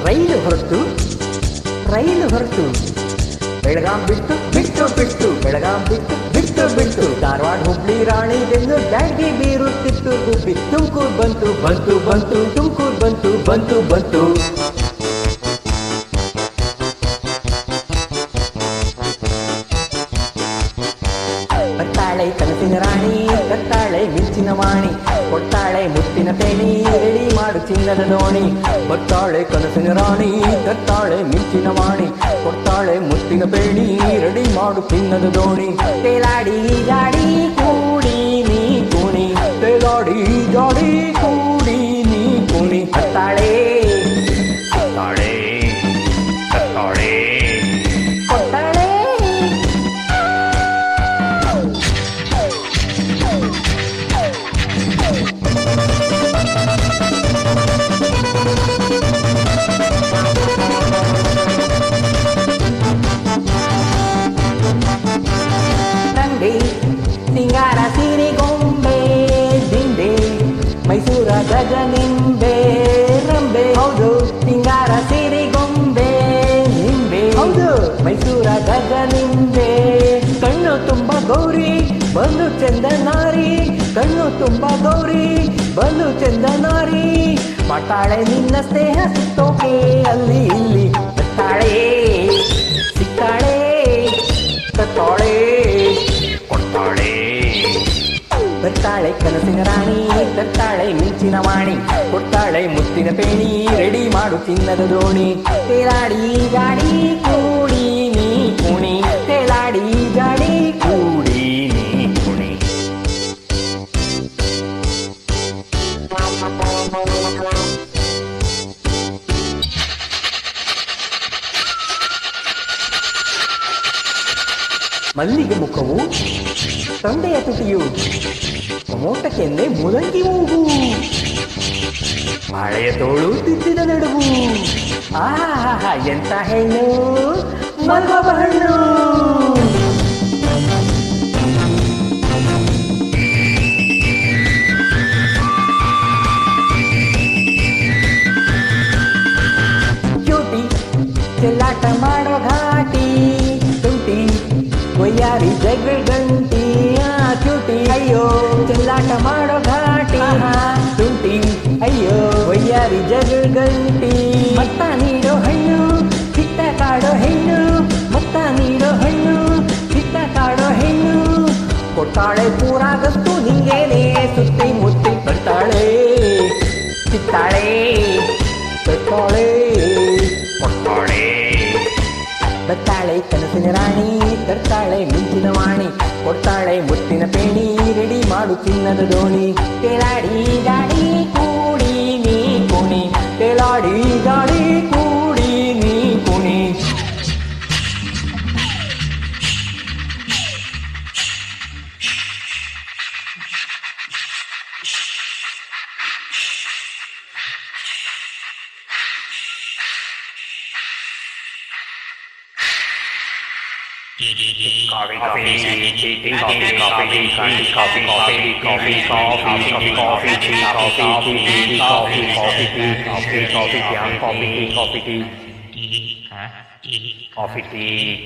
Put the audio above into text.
ರೈಲು ಹೊರತು ರೈಲು ಹೊರತು ಬೆಳಗಾಂ ಬಿಟ್ಟು ಬಿಟ್ಟು ಬಿಟ್ಟು ಬೆಳಗಾಂ ಬಿಟ್ಟು ಬಿಟ್ಟು ಬಿಟ್ಟು ಧಾರವಾಡ ಹುಬ್ಳಿ ರಾಣಿ ಬೆಂಗಳೂರು ಬ್ಯಾಂಡಿ ಬೀರುತ್ತಿತ್ತು ಗುಬ್ಬಿ ತುಮಕೂರು ಬಂತು ಬಂತು ಬಂತು ತುಮಕೂರು ಬಂತು ಬಂತು ಬಂತು ಬರ್ತಾಳೆ ಕನಸಿನ ರಾಣಿ ಕತ್ತಾಳೆ ಮಿಂಚಿನ ವಾಣಿ ಕೊಡ್ತಾಳೆ ಮುತ್ತಿನ ಪೇಣಿ ರೆಡಿ ಮಾಡು ಚಿನ್ನದ ದೋಣಿ ಬರ್ತಾಳೆ ಕನಸಿನ ರಾಣಿ ಕತ್ತಾಳೆ ಮಿಂಚಿನ ವಾಣಿ ಕೊಡ್ತಾಳೆ ಮುತ್ತಿನ ಪೇಣಿ ರೆಡಿ ಮಾಡು ಚಿನ್ನದ ದೋಣಿ ತೇಲಾಡಿ ಜಾಡಿ ಕೂಡಿ ನೀ ಕುಣಿ ತೇಲಾಡಿ ಜಾಡಿ ಕೂಡಿ ನೀ ಕುಣಿ ಕತ್ತಾಳೆ ಕತ್ತಾಳೆ ಕತ್ತಾಳೆ ಕೊಡ್ತಾಳೆ ಸಿಂಗಾರ ಸೀರೆ ಗೊಂಬೆ ದಿಂಡೆ ಮೈಸೂರ ಗಜನಿಂಬೆ ರಂಬೆ ಹೌದು ಸಿಂಗಾರ ಸೀರೆ ಗೊಂಬೆ ನಿಂಬೆ ಹೌದು ಮೈಸೂರ ಗಜನಿಂಬೆ ಕಣ್ಣು ತುಂಬ ಗೌರಿ ಬಂದು ಚಂದ ನಾರಿ ಕಣ್ಣು ತುಂಬ ಗೌರಿ ಬಂದು ಚಂದ ನಾರಿ ಮಾಡ್ತಾಳೆ ನಿನ್ನ ಸ್ನೇಹ ಸುತ್ತೋಕೆ ಅಲ್ಲಿ ಇಲ್ಲಿ ಬರ್ತಾಳೆ ಸಿಕ್ತಾಳೆ ಕತ್ತಾಳೆ ಕೊಡ್ತಾಳೆ ಬರ್ತಾಳೆ ಕನಸಿನ ರಾಣಿ ತರ್ತಾಳೆ ಮಿಂಚಿನ ವಾಣಿ ಕೊಡ್ತಾಳೆ ಮುತ್ತಿನ ಪೇಣಿ ರೆಡಿ ಮಾಡು ಚಿನ್ನದ ದೋಣಿ ತೇಲಾಡಿ ಜಾಡಿ ಕೂಡಿ ನೀ ಕುಣಿ ತೇಲಾಡಿ ಜಾಡಿ ಕೂಡಿ ನೀ ಕುಣಿ ಮಲ್ಲಿಗೆ ಮುಖವು ತೊಂಡೆಯ ತುಟಿಯು ಮೋಟಕ್ಕೆಂದೆ ಮುದಂಗಿ ಮೂಗು ಮಳೆಯ ತೋಳು ತಿದ್ದಿದ ನಡುವು ಆಹಾ ಎಂತ ಹೆಣ್ಣು ಮಲ್ಗೋಬ ಹಣ್ಣು ಕ್ಯೂಟಿ ಚೆಲ್ಲಾಟ ಮಾಡೋ ಘಾಟಿ ತುಂಟಿ ಕೊಯ್ಯಾರಿ ಜಗಳ ಗಂಟಿ ಕ್ಯೂಟಿ ಅಯ್ಯೋ ಚೆಲ್ಲಾಟ ಮಾಡೋ ಘಾಟಿ ತುಂಟಿ ಅಯ್ಯೋ ಕೊಯ್ಯಾರಿ ಜಗಳ ಗಂಟಿ ಮತ್ತ ನೀಡೋ ಹಣ್ಣು ಕಿತ್ತ ಕಾಡೋ ಹೆಣ್ಣು ಮತ್ತ ನೀಡೋ ಹಣ್ಣು ಕಿತ್ತ ಕಾಡೋ ಹೆಣ್ಣು ಕೊಟ್ಟಾಳೆ ಪೂರಾಗತ್ತು ನಿಂಗೇನೆ ಸುತ್ತಿ ಮುತ್ತಿ ಬರ್ತಾಳೆ ಸಿಕ್ತಾಳೆ ಕಟ್ಟಾಳೆ ಕೊಟ್ಟಾಳೆ ಬರ್ತಾಳೆ ಕನಸಿನ ರಾಣಿ ತರ್ತಾಳೆ ಮಿಂಚಿನ ವಾಣಿ ಕೊಡ್ತಾಳೆ ಮುತ್ತಿನ ಪೇಣಿ ರೆಡಿ ಮಾಡು ಚಿನ್ನದ ದೋಣಿ ತೇಲಾಡಿ ಜಾಡಿ ಕೂಡಿ ನೀ ಕುಣಿ ತೇಲಾಡಿ ಜಾಡಿ ಕೂಡಿ ನೀ ಕುಣಿ Coffee.